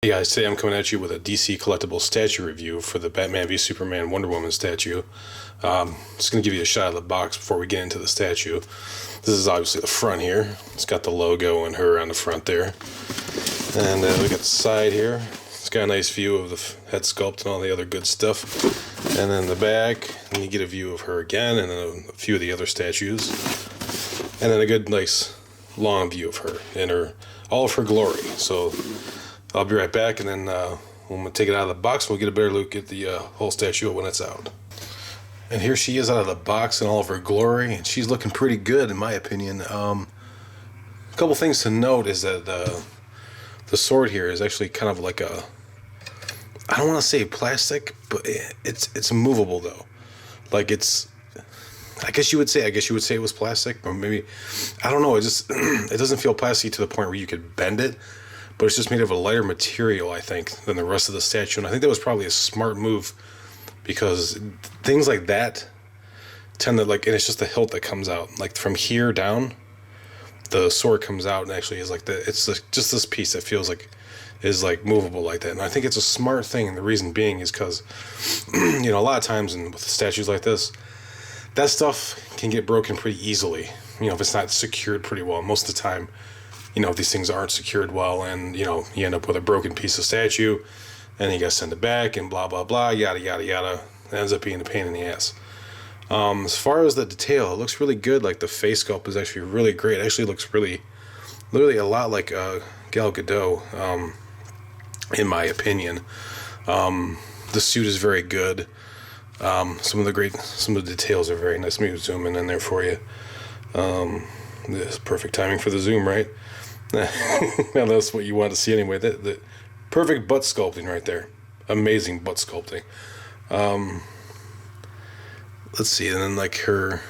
Hey guys, today I'm coming at you with a DC Collectibles statue review for the Batman v Superman Wonder Woman statue. Just going to give you a shot of the box before we get into the statue. This is obviously the front here. It's got the logo and her on the front there. And look at the side here. It's got a nice view of the head sculpt and all the other good stuff. And then the back, and you get a view of her again, and then a few of the other statues. And then a good, nice, long view of her in all of her glory. So I'll be right back, and then when we take it out of the box, we'll get a better look at the whole statue when it's out. And here she is out of the box in all of her glory, and she's looking pretty good in my opinion. A couple things to note is that the sword here is actually kind of like I don't want to say plastic, but it's movable though. Like I guess you would say it was plastic, or maybe, I don't know, it doesn't feel plastic to the point where you could bend it. But it's just made of a lighter material, I think, than the rest of the statue. And I think that was probably a smart move, because things like that tend to, and it's just the hilt that comes out. Like from here down, the sword comes out and actually is just this piece that feels like is movable like that. And I think it's a smart thing, and the reason being is because, a lot of times with statues like this, that stuff can get broken pretty easily. If it's not secured pretty well. Most of the time, these things aren't secured well, and you end up with a broken piece of statue, and you gotta send it back, and blah blah blah, yada yada yada. It ends up being a pain in the ass. As far as the detail, it looks really good. Like the face sculpt is actually really great. It actually looks literally a lot like Gal Gadot, in my opinion. The suit is very good. Some of the details are very nice. Let me zoom in there for you. This is perfect timing for the zoom, right? Now that's what you want to see anyway. The perfect butt sculpting right there. Amazing butt sculpting. Let's see, and then her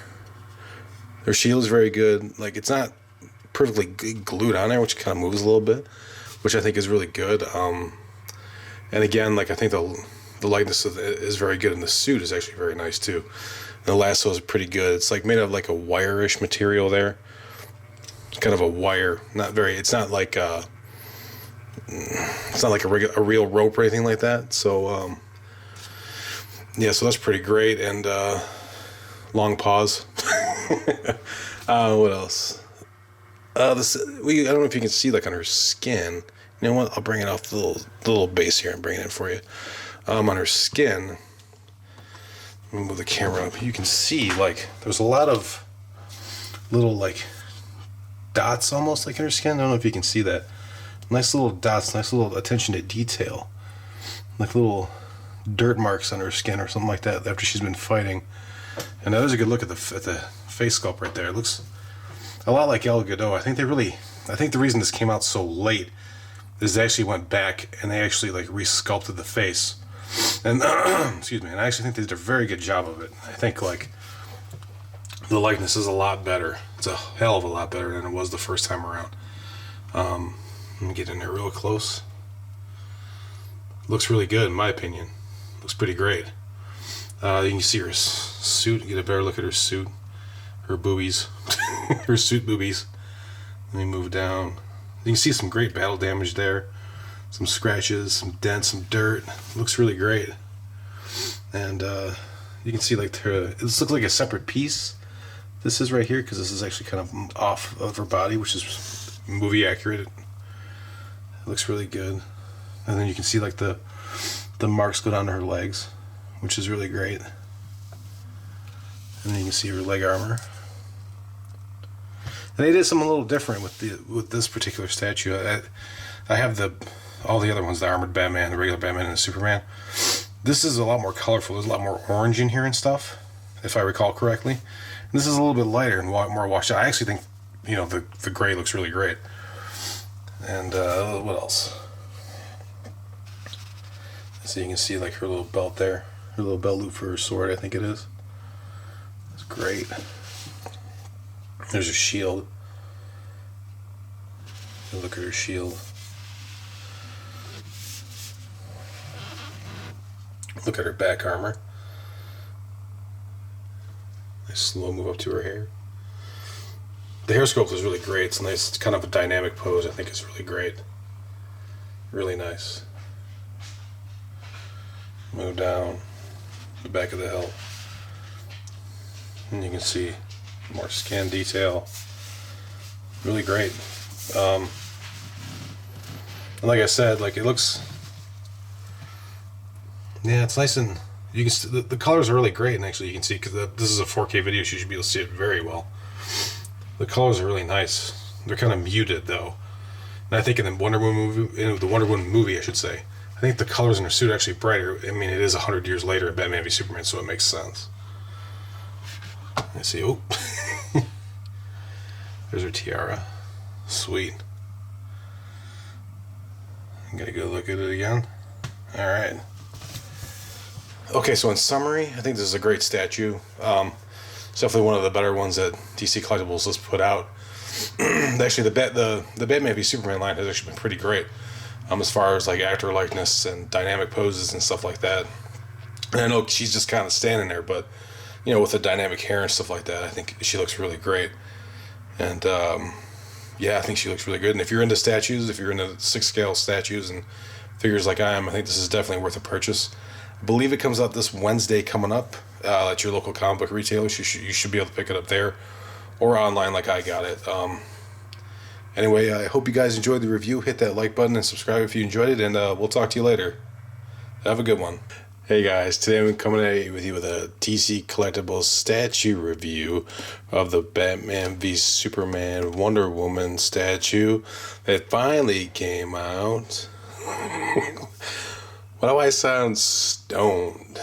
shield is very good. Like, it's not perfectly glued on there, which kind of moves a little bit, which I think is really good. And again, I think the likeness is very good, and the suit is actually very nice too. And the lasso is pretty good. It's made of a wire-ish material there. Kind of a wire, it's not like a real rope or anything like that. So yeah, so that's pretty great. And long pause. What else? I don't know if you can see on her skin. You know what? I'll bring it off the little base here and bring it in for you. On her skin, let me move the camera up. You can see there's a lot of little dots almost in her skin. I don't know if you can see that. Nice little dots, nice little attention to detail. Like little dirt marks on her skin or something like that after she's been fighting. And that is a good look at the face sculpt right there. It looks a lot like Gal Gadot. I think the reason this came out so late is they actually went back and they actually re-sculpted the face. And excuse me, and I actually think they did a very good job of it. I think the likeness is a lot better. It's a hell of a lot better than it was the first time around. Let me get in there real close. Looks really good in my opinion. Looks pretty great. You can see her suit. Get a better look at her suit. Her boobies. Her suit boobies. Let me move down. You can see some great battle damage there. Some scratches, some dents, some dirt. Looks really great. And you can see this looks like a separate piece. This is right here, because this is actually kind of off of her body, which is movie accurate. It looks really good. And then you can see the marks go down to her legs, which is really great. And then you can see her leg armor. And they did something a little different with this particular statue. I have all the other ones, the armored Batman, the regular Batman, and the Superman. This is a lot more colorful. There's a lot more orange in here and stuff, if I recall correctly. And this is a little bit lighter and more washed out. I actually think, the gray looks really great. And what else? So you can see her little belt there, her little belt loop for her sword, I think it is. It's great. There's her shield. Look at her shield. Look at her back armor. Nice slow move up to her hair. The hair sculpt is really great. It's nice. It's kind of a dynamic pose. I think it's really great. Really nice. Move down the back of the hilt, and you can see more scan detail. Really great. And like I said, like it looks, yeah, it's nice, and you can see the colors are really great. And actually, you can see, because this is a 4K video, so you should be able to see it very well. The colors are really nice. They're kind of muted though, and I think in the Wonder Woman movie, I should say, I think the colors in her suit are actually brighter. I mean, it is 100 years later in Batman v Superman, so it makes sense. Let's see. Oh, there's her tiara. Sweet. I'm gonna go look at it again. All right. Okay, so in summary, I think this is a great statue. It's definitely one of the better ones that DC Collectibles has put out. Actually, the Batman v Superman line has actually been pretty great, as far as like actor likeness and dynamic poses and stuff like that. And I know she's just kind of standing there, but you know, with the dynamic hair and stuff like that, I think she looks really great. And yeah, I think she looks really good. And if you're into statues, if you're into 6-scale statues and figures like I am, I think this is definitely worth a purchase. I believe it comes out this Wednesday coming up at your local comic book retailers. You should be able to pick it up there or online like I got it. Anyway, I hope you guys enjoyed the review. Hit that like button and subscribe if you enjoyed it, and we'll talk to you later. Have a good one. Hey guys, today I'm coming at you with a DC Collectibles statue review of the Batman v Superman Wonder Woman statue that finally came out. Why do I sound stoned?